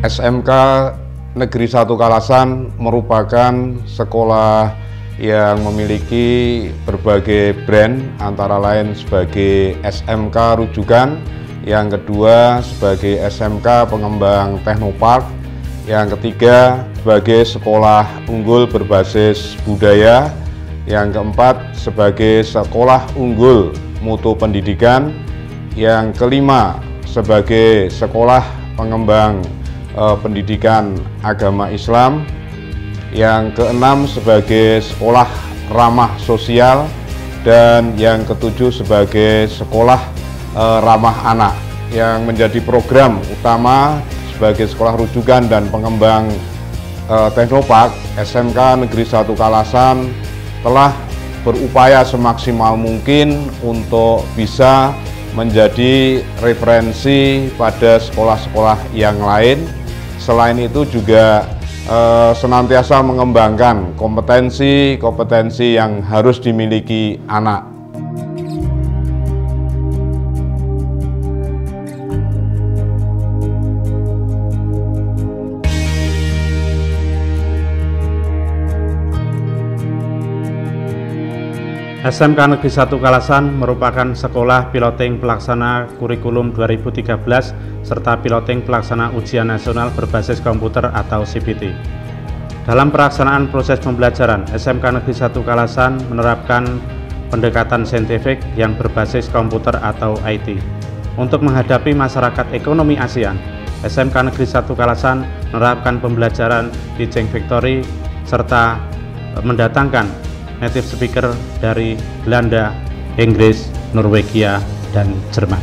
SMK Negeri 1 Kalasan merupakan sekolah yang memiliki berbagai brand, antara lain sebagai SMK rujukan, yang kedua sebagai SMK pengembang Teknopark, yang ketiga sebagai sekolah unggul berbasis budaya, yang keempat sebagai sekolah unggul mutu pendidikan, yang kelima sebagai sekolah pengembang pendidikan agama Islam, yang keenam sebagai sekolah ramah sosial, dan yang ketujuh sebagai sekolah ramah anak. Yang menjadi program utama sebagai sekolah rujukan dan pengembang Teknopark, SMK Negeri 1 Kalasan telah berupaya semaksimal mungkin untuk bisa menjadi referensi pada sekolah-sekolah yang lain. Selain itu juga senantiasa mengembangkan kompetensi yang harus dimiliki anak. SMK Negeri 1 Kalasan merupakan sekolah piloting pelaksana kurikulum 2013 serta piloting pelaksana ujian nasional berbasis komputer atau CBT. Dalam pelaksanaan proses pembelajaran, SMK Negeri 1 Kalasan menerapkan pendekatan saintifik yang berbasis komputer atau IT. Untuk menghadapi masyarakat ekonomi ASEAN, SMK Negeri 1 Kalasan menerapkan pembelajaran di Jeng Victory serta mendatangkan native speaker dari Belanda, Inggris, Norwegia, dan Jerman.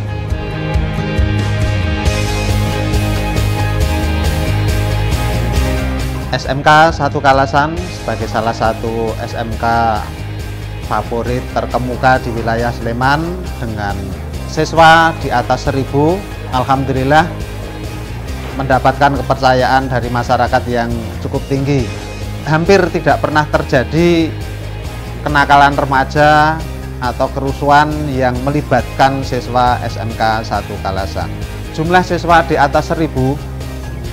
SMK 1 Kalasan sebagai salah satu SMK favorit terkemuka di wilayah Sleman dengan siswa di atas 1000, alhamdulillah mendapatkan kepercayaan dari masyarakat yang cukup tinggi. Hampir tidak pernah terjadi kenakalan remaja atau kerusuhan yang melibatkan siswa SMK 1 Kalasan. Jumlah siswa di atas 1000,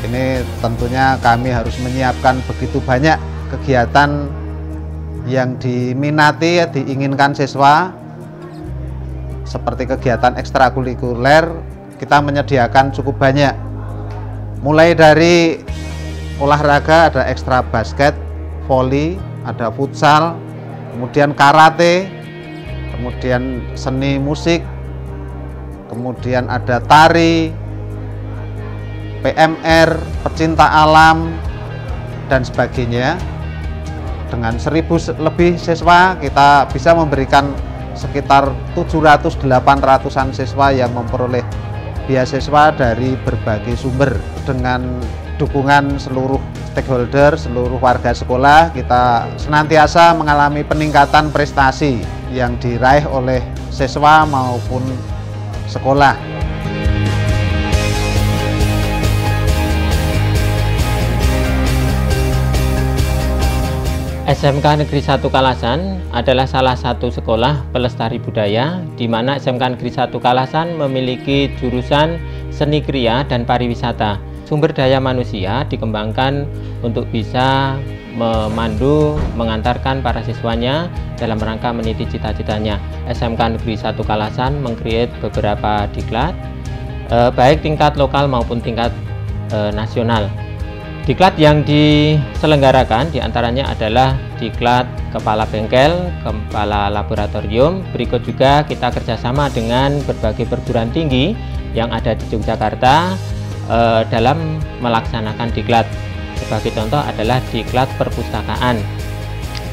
ini tentunya kami harus menyiapkan begitu banyak kegiatan yang diminati, diinginkan siswa, seperti kegiatan ekstrakurikuler. Kita menyediakan cukup banyak, mulai dari olahraga ada ekstra basket, voli, ada futsal, kemudian karate, kemudian seni musik, kemudian ada tari, PMR, pecinta alam, dan sebagainya. Dengan 1000 lebih siswa, kita bisa memberikan sekitar 700-800an siswa yang memperoleh beasiswa dari berbagai sumber. Dengan dukungan seluruh stakeholder, seluruh warga sekolah, kita senantiasa mengalami peningkatan prestasi yang diraih oleh siswa maupun sekolah. SMK Negeri 1 Kalasan adalah salah satu sekolah pelestari budaya, di mana SMK Negeri 1 Kalasan memiliki jurusan seni kriya dan pariwisata. Sumber daya manusia dikembangkan untuk bisa memandu, mengantarkan para siswanya dalam rangka meniti cita-citanya. SMK Negeri 1 Kalasan meng-create beberapa diklat, baik tingkat lokal maupun tingkat nasional. Diklat yang diselenggarakan diantaranya adalah diklat kepala bengkel, kepala laboratorium. Berikut juga kita kerjasama dengan berbagai perguruan tinggi yang ada di Yogyakarta dalam melaksanakan diklat. Sebagai contoh adalah diklat perpustakaan.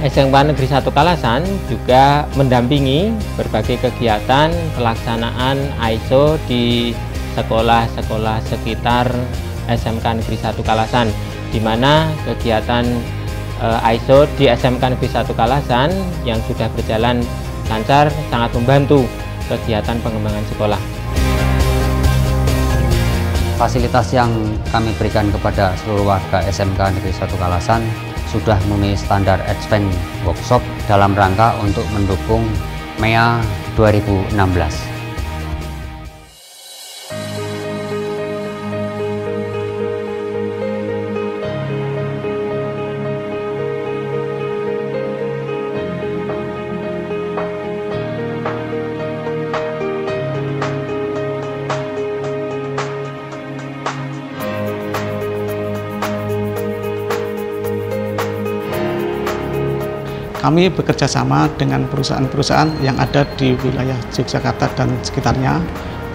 SMK Negeri 1 Kalasan juga mendampingi berbagai kegiatan pelaksanaan ISO di sekolah-sekolah sekitar SMK Negeri 1 Kalasan, di mana kegiatan ISO di SMK Negeri 1 Kalasan yang sudah berjalan lancar sangat membantu kegiatan pengembangan sekolah. Fasilitas yang kami berikan kepada seluruh warga SMK Negeri 1 Kalasan sudah memenuhi standar Advanced Workshop dalam rangka untuk mendukung MEA 2016. kami bekerja sama dengan perusahaan-perusahaan yang ada di wilayah Yogyakarta dan sekitarnya,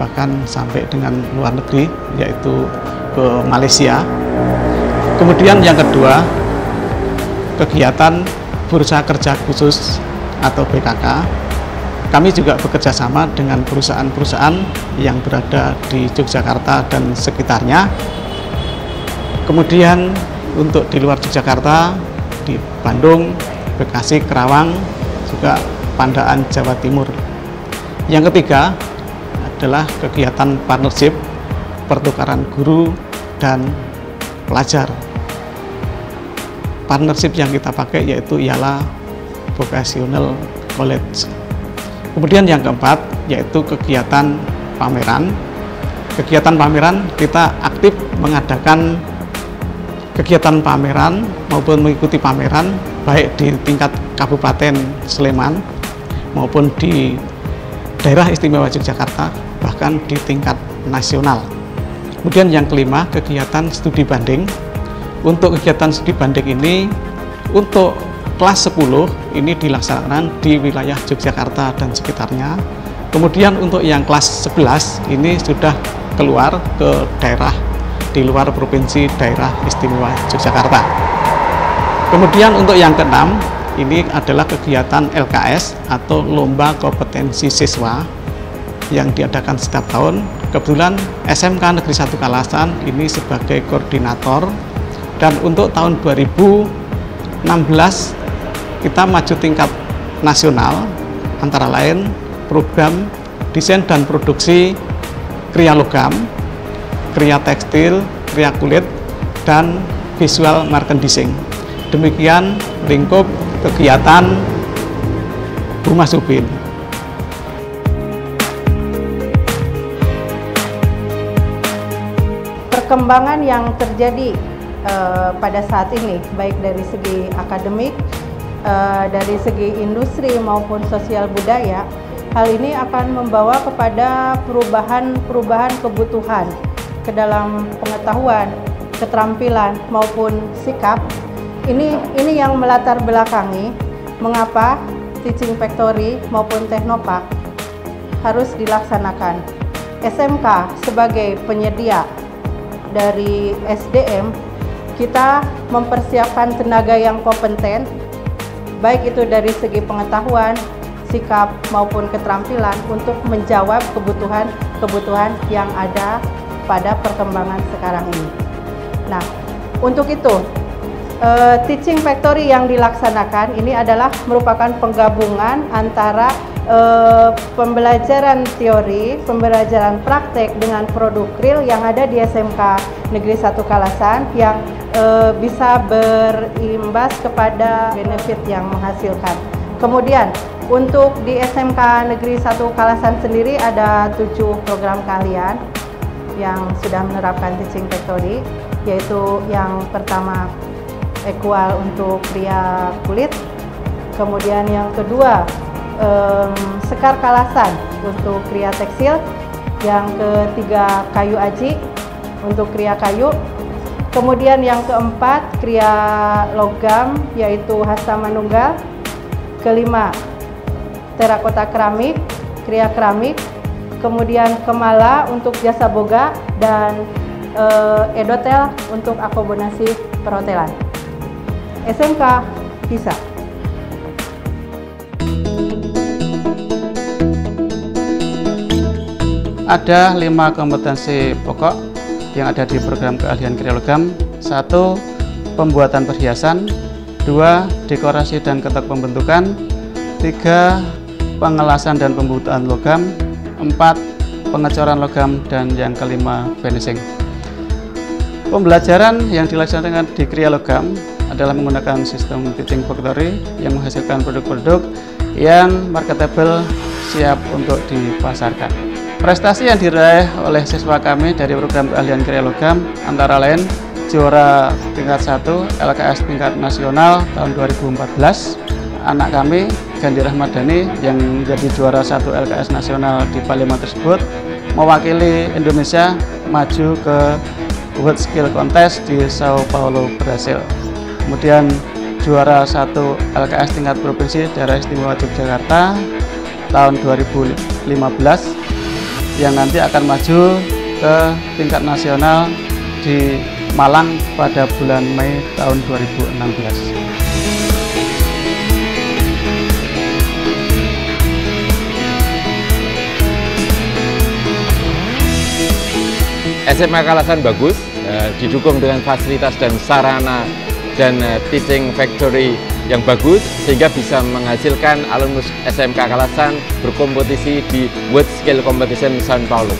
bahkan sampai dengan luar negeri, yaitu ke Malaysia. Kemudian yang kedua, kegiatan Bursa Kerja Khusus atau BKK. Kami juga bekerja sama dengan perusahaan-perusahaan yang berada di Yogyakarta dan sekitarnya. Kemudian untuk di luar Yogyakarta, di Bandung, Bekasi, Kerawang, juga Pandaan, Jawa Timur. Yang ketiga adalah kegiatan partnership, pertukaran guru dan pelajar. Partnership yang kita pakai yaitu ialah Vocational College. Kemudian yang keempat yaitu kegiatan pameran. Kegiatan pameran kita aktif mengadakan kegiatan pameran maupun mengikuti pameran baik di tingkat Kabupaten Sleman maupun di Daerah Istimewa Yogyakarta, bahkan di tingkat nasional. Kemudian yang kelima, kegiatan studi banding. Untuk kegiatan studi banding ini, untuk kelas 10 ini dilaksanakan di wilayah Yogyakarta dan sekitarnya. Kemudian untuk yang kelas 11 ini sudah keluar ke daerah di luar provinsi Daerah Istimewa Yogyakarta. Kemudian untuk yang keenam, ini adalah kegiatan LKS atau Lomba Kompetensi Siswa yang diadakan setiap tahun. Kebetulan SMK Negeri 1 Kalasan ini sebagai koordinator, dan untuk tahun 2016 kita maju tingkat nasional, antara lain program desain dan produksi kriya logam, kriya tekstil, kriya kulit, dan visual merchandising. Demikian lingkup kegiatan Humas Ubin. Perkembangan yang terjadi pada saat ini, baik dari segi akademik, dari segi industri maupun sosial budaya, hal ini akan membawa kepada perubahan kebutuhan ke dalam pengetahuan, keterampilan maupun sikap. Ini yang melatar belakangi mengapa Teaching Factory maupun Teknopark harus dilaksanakan. SMK sebagai penyedia dari SDM, kita mempersiapkan tenaga yang kompeten, baik itu dari segi pengetahuan, sikap maupun keterampilan untuk menjawab kebutuhan yang ada pada perkembangan sekarang ini. Nah, untuk itu Teaching Factory yang dilaksanakan ini adalah merupakan penggabungan antara pembelajaran teori, pembelajaran praktek dengan produk real yang ada di SMK Negeri 1 Kalasan yang bisa berimbas kepada benefit yang menghasilkan. Kemudian untuk di SMK Negeri 1 Kalasan sendiri ada 7 program keahlian yang sudah menerapkan Teaching Factory, yaitu yang pertama Equal untuk kriya kulit, kemudian yang kedua Sekar Kalasan untuk kriya tekstil, yang ketiga Kayu Aji untuk kriya kayu, kemudian yang keempat kriya logam yaitu Hasta Manunggal, kelima Terakota Keramik, kriya keramik, kemudian Kemala untuk jasa boga, dan Edotel untuk akomodasi perhotelan. SMK bisa. Ada 5 kompetensi pokok yang ada di program keahlian kriya logam. 1. Pembuatan perhiasan. 2. Dekorasi dan ketok pembentukan. 3. Pengelasan dan pembuatan logam. 4. Pengecoran logam, dan yang kelima finishing. Pembelajaran yang dilaksanakan di kriya logam adalah menggunakan sistem Teaching Factory yang menghasilkan produk-produk yang marketable, siap untuk dipasarkan. Prestasi yang diraih oleh siswa kami dari program keahlian kriya logam antara lain juara tingkat 1 LKS tingkat nasional tahun 2014. Anak kami Gandhi Rahmadani yang menjadi juara 1 LKS nasional di Palembang tersebut mewakili Indonesia maju ke World Skill Contest di Sao Paulo, Brasil. Kemudian juara 1 LKS tingkat provinsi Daerah Istimewa Yogyakarta tahun 2015 yang nanti akan maju ke tingkat nasional di Malang pada bulan Mei tahun 2016. SMA Kalasan bagus, didukung dengan fasilitas dan sarana dan teaching factory yang bagus, sehingga bisa menghasilkan alumnus SMK Kalasan berkompetisi di World Scale Competition Sao Paulo.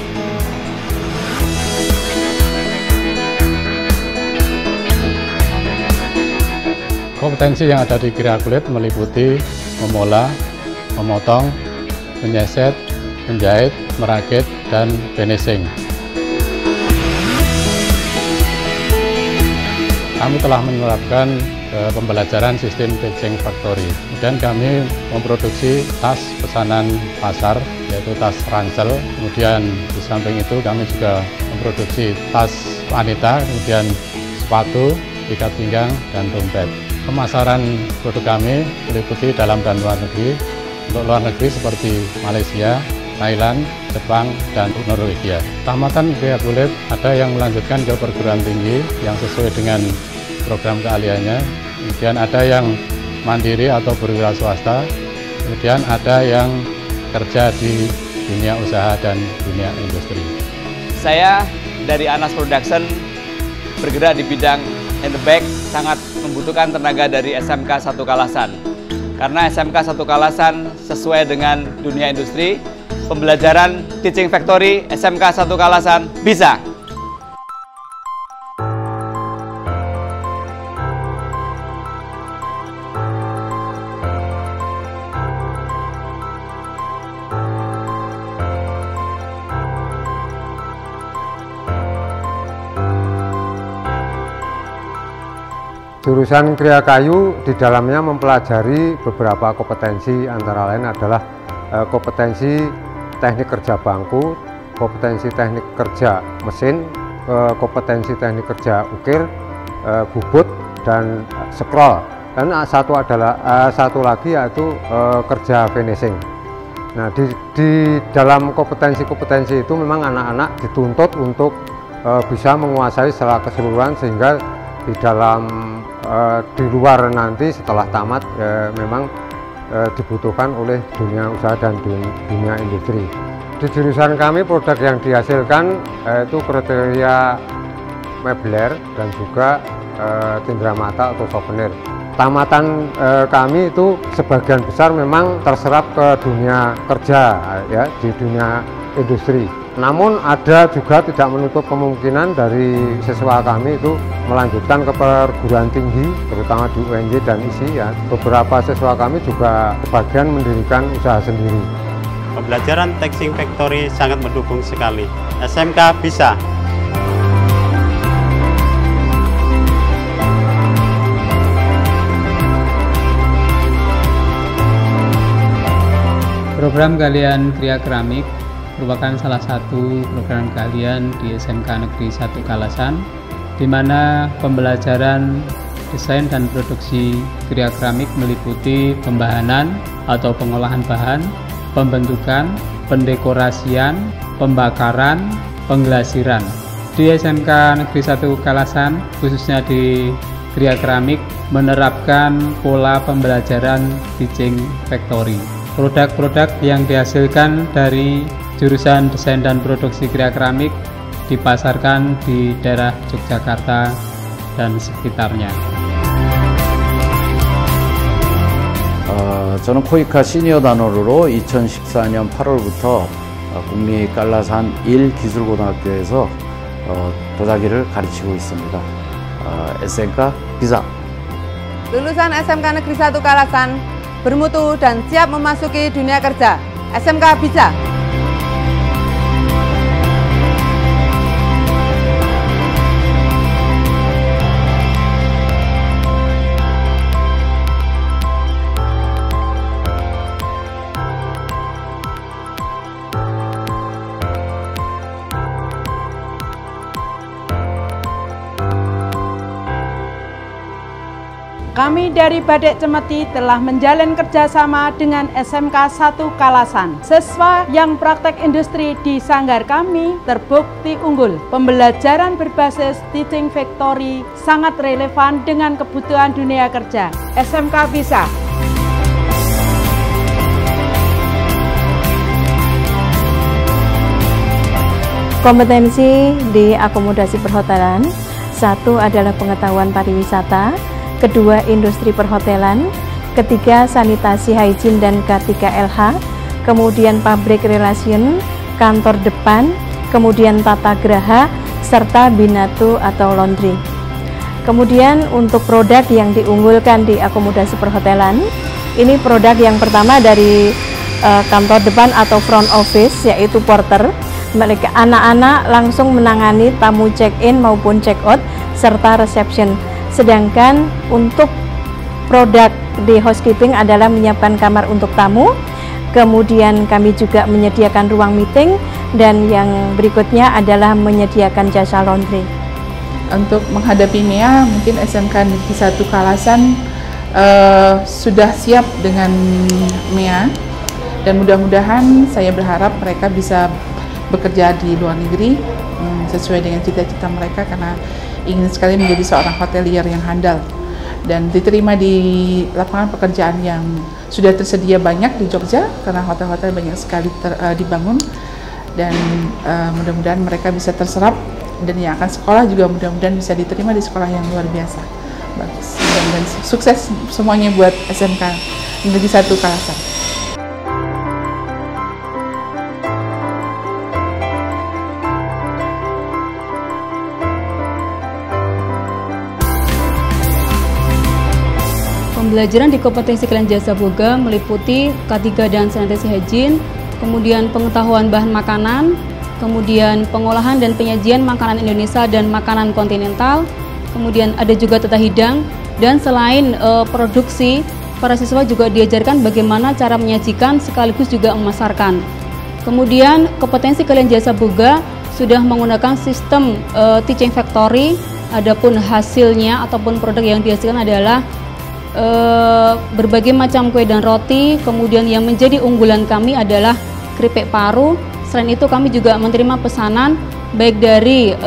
Kompetensi yang ada di Kriya Kulit meliputi memola, memotong, menyeset, menjahit, merakit, dan finishing. Kami telah menerapkan pembelajaran sistem teaching factory. Kemudian kami memproduksi tas pesanan pasar, yaitu tas ransel. Kemudian di samping itu kami juga memproduksi tas wanita, kemudian sepatu, ikat pinggang, dan dompet. Pemasaran produk kami meliputi dalam dan luar negeri. Untuk luar negeri seperti Malaysia, Thailand, Jepang, dan Norwegia. Tamatan Kriya Kulit ada yang melanjutkan ke perguruan tinggi yang sesuai dengan program keahliannya. Kemudian ada yang mandiri atau berwira swasta. Kemudian ada yang kerja di dunia usaha dan dunia industri. Saya dari Anas Production bergerak di bidang handbag, sangat membutuhkan tenaga dari SMK 1 Kalasan. Karena SMK 1 Kalasan sesuai dengan dunia industri, pembelajaran teaching factory SMK 1 Kalasan bisa. Jurusan Kriya Kayu di dalamnya mempelajari beberapa kompetensi, antara lain adalah kompetensi teknik kerja bangku, kompetensi teknik kerja mesin, kompetensi teknik kerja ukir, bubut, dan scroll. Dan satu lagi yaitu kerja finishing. Nah, di dalam kompetensi-kompetensi itu memang anak-anak dituntut untuk bisa menguasai secara keseluruhan, sehingga di luar nanti setelah tamat memang dibutuhkan oleh dunia usaha dan dunia industri. Di jurusan kami produk yang dihasilkan itu kriteria mebler dan juga cindera mata atau souvenir. Tamatan kami itu sebagian besar memang terserap ke dunia kerja, ya, di dunia industri. Namun ada juga tidak menutup kemungkinan dari siswa kami itu melanjutkan ke perguruan tinggi, terutama di UNJ dan ISI, ya. Beberapa siswa kami juga sebagian mendirikan usaha sendiri. Pembelajaran teaching factory sangat mendukung sekali. SMK bisa. Program keahlian Kriya Keramik merupakan salah satu program keahlian di SMK Negeri 1 Kalasan, di mana pembelajaran desain dan produksi kriya keramik meliputi pembahanan atau pengolahan bahan, pembentukan, pendekorasian, pembakaran, pengglasiran. Di SMK Negeri 1 Kalasan, khususnya di kriya keramik, menerapkan pola pembelajaran teaching factory. Produk-produk yang dihasilkan dari jurusan desain dan produksi kriya keramik dipasarkan di daerah Yogyakarta dan sekitarnya. 저는 코이카 시니어 단원으로 2014년 8월부터 국립 깔라산 1기술고등학교에서 도자기를 가르치고 있습니다. SMK bisa. Lulusan SMK Negeri 1 Kalasan bermutu dan siap memasuki dunia kerja. SMK bisa. Kami dari Badek Cemeti telah menjalin kerjasama dengan SMK 1 Kalasan. Siswa yang praktek industri di sanggar kami terbukti unggul. Pembelajaran berbasis teaching factory sangat relevan dengan kebutuhan dunia kerja. SMK bisa. Kompetensi di akomodasi perhotelan, satu adalah pengetahuan pariwisata, kedua industri perhotelan, ketiga sanitasi hygiene dan K3LH, kemudian public relation, kantor depan, kemudian tata graha, serta binatu atau laundry. Kemudian untuk produk yang diunggulkan di akomodasi perhotelan, ini produk yang pertama dari kantor depan atau front office, yaitu porter. Mereka anak-anak langsung menangani tamu check-in maupun check-out serta reception. Sedangkan untuk produk di housekeeping adalah menyiapkan kamar untuk tamu, kemudian kami juga menyediakan ruang meeting, dan yang berikutnya adalah menyediakan jasa laundry. Untuk menghadapi MEA, mungkin SMK Negeri 1 Kalasan sudah siap dengan MEA, dan mudah-mudahan saya berharap mereka bisa bekerja di luar negeri sesuai dengan cita-cita mereka, karena ingin sekali menjadi seorang hotelier yang handal dan diterima di lapangan pekerjaan yang sudah tersedia banyak di Jogja, karena hotel-hotel banyak sekali dibangun, dan mudah-mudahan mereka bisa terserap, dan yang akan sekolah juga mudah-mudahan bisa diterima di sekolah yang luar biasa. Bagus, dan sukses semuanya buat SMK Negeri 1 Kalasan. Pembelajaran di kompetensi kalian jasa boga meliputi K3 dan sanitasi hygiene, kemudian pengetahuan bahan makanan, kemudian pengolahan dan penyajian makanan Indonesia dan makanan kontinental, kemudian ada juga tata hidang, dan selain produksi, para siswa juga diajarkan bagaimana cara menyajikan sekaligus juga memasarkan. Kemudian kompetensi kalian jasa boga sudah menggunakan sistem teaching factory, adapun hasilnya ataupun produk yang dihasilkan adalah berbagai macam kue dan roti. Kemudian yang menjadi unggulan kami adalah keripik paru. Selain itu kami juga menerima pesanan baik dari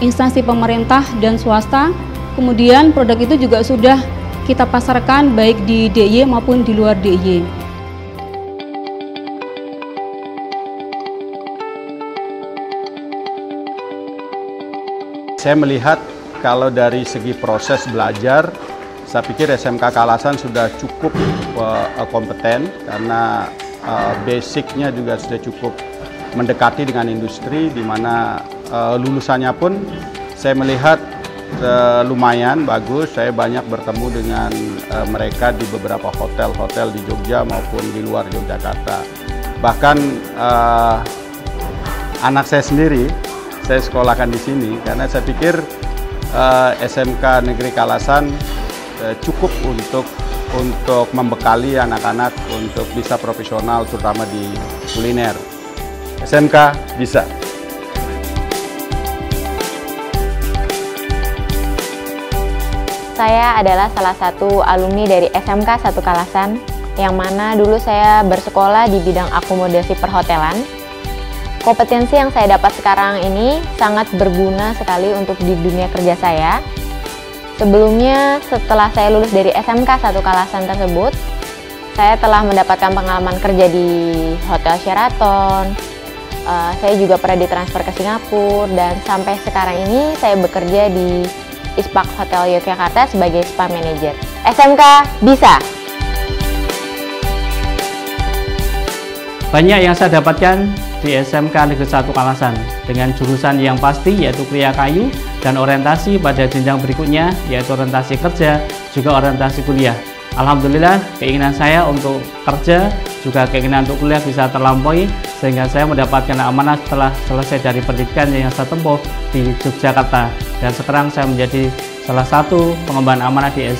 instansi pemerintah dan swasta. Kemudian produk itu juga sudah kita pasarkan baik di DIY maupun di luar DIY. Saya melihat kalau dari segi proses belajar, saya pikir SMK Kalasan sudah cukup kompeten, karena basicnya juga sudah cukup mendekati dengan industri, di mana lulusannya pun saya melihat lumayan bagus. Saya banyak bertemu dengan mereka di beberapa hotel-hotel di Jogja maupun di luar Yogyakarta. Bahkan anak saya sendiri, saya sekolahkan di sini, karena saya pikir SMK Negeri Kalasan cukup untuk membekali anak-anak untuk bisa profesional, terutama di kuliner. SMK bisa. Saya adalah salah satu alumni dari SMK 1 Kalasan, yang mana dulu saya bersekolah di bidang akomodasi perhotelan. Kompetensi yang saya dapat sekarang ini sangat berguna sekali untuk di dunia kerja saya. Sebelumnya, setelah saya lulus dari SMK 1 Kalasan tersebut, saya telah mendapatkan pengalaman kerja di Hotel Sheraton. Saya juga pernah ditransfer ke Singapura, dan sampai sekarang ini saya bekerja di Ispark Hotel Yogyakarta sebagai spa manager. SMK bisa! Banyak yang saya dapatkan di SMK Negeri 1 Kalasan dengan jurusan yang pasti, yaitu Kriya Kayu, dan orientasi pada jenjang berikutnya, yaitu orientasi kerja, juga orientasi kuliah. Alhamdulillah, keinginan saya untuk kerja, juga keinginan untuk kuliah bisa terlampaui, sehingga saya mendapatkan amanah setelah selesai dari pendidikan yang saya tempuh di Yogyakarta. Dan sekarang saya menjadi salah satu pengemban amanah di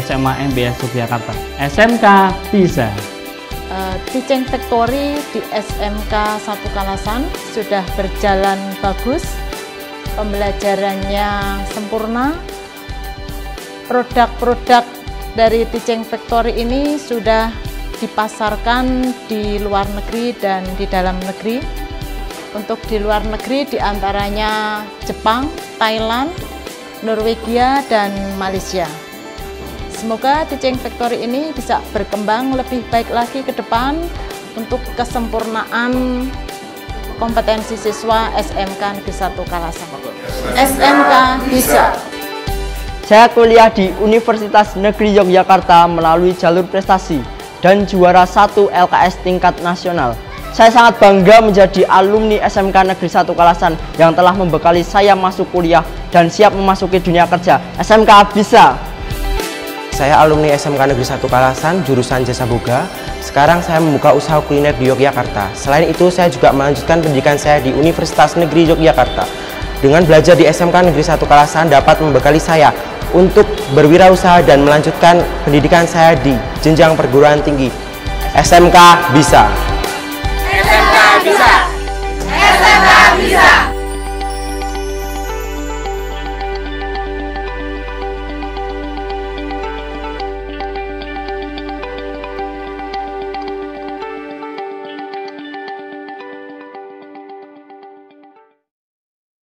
SMA MBS Yogyakarta. SMK bisa! Teaching Factory di SMK 1 Kalasan sudah berjalan bagus, pembelajarannya sempurna, produk-produk dari Teaching Factory ini sudah dipasarkan di luar negeri dan di dalam negeri. Untuk di luar negeri diantaranya Jepang, Thailand, Norwegia, dan Malaysia. Semoga Teaching Factory ini bisa berkembang lebih baik lagi ke depan untuk kesempurnaan kompetensi siswa SMK Negeri 1 Kalasan. SMK bisa. Saya kuliah di Universitas Negeri Yogyakarta melalui jalur prestasi dan juara 1 LKS tingkat nasional. Saya sangat bangga menjadi alumni SMK Negeri 1 Kalasan yang telah membekali saya masuk kuliah dan siap memasuki dunia kerja. SMK bisa. Saya alumni SMK Negeri 1 Kalasan, jurusan Jasa Boga. Sekarang saya membuka usaha kuliner di Yogyakarta. Selain itu, saya juga melanjutkan pendidikan saya di Universitas Negeri Yogyakarta. Dengan belajar di SMK Negeri 1 Kalasan dapat membekali saya untuk berwirausaha dan melanjutkan pendidikan saya di jenjang perguruan tinggi. SMK bisa. SMK bisa. SMK bisa.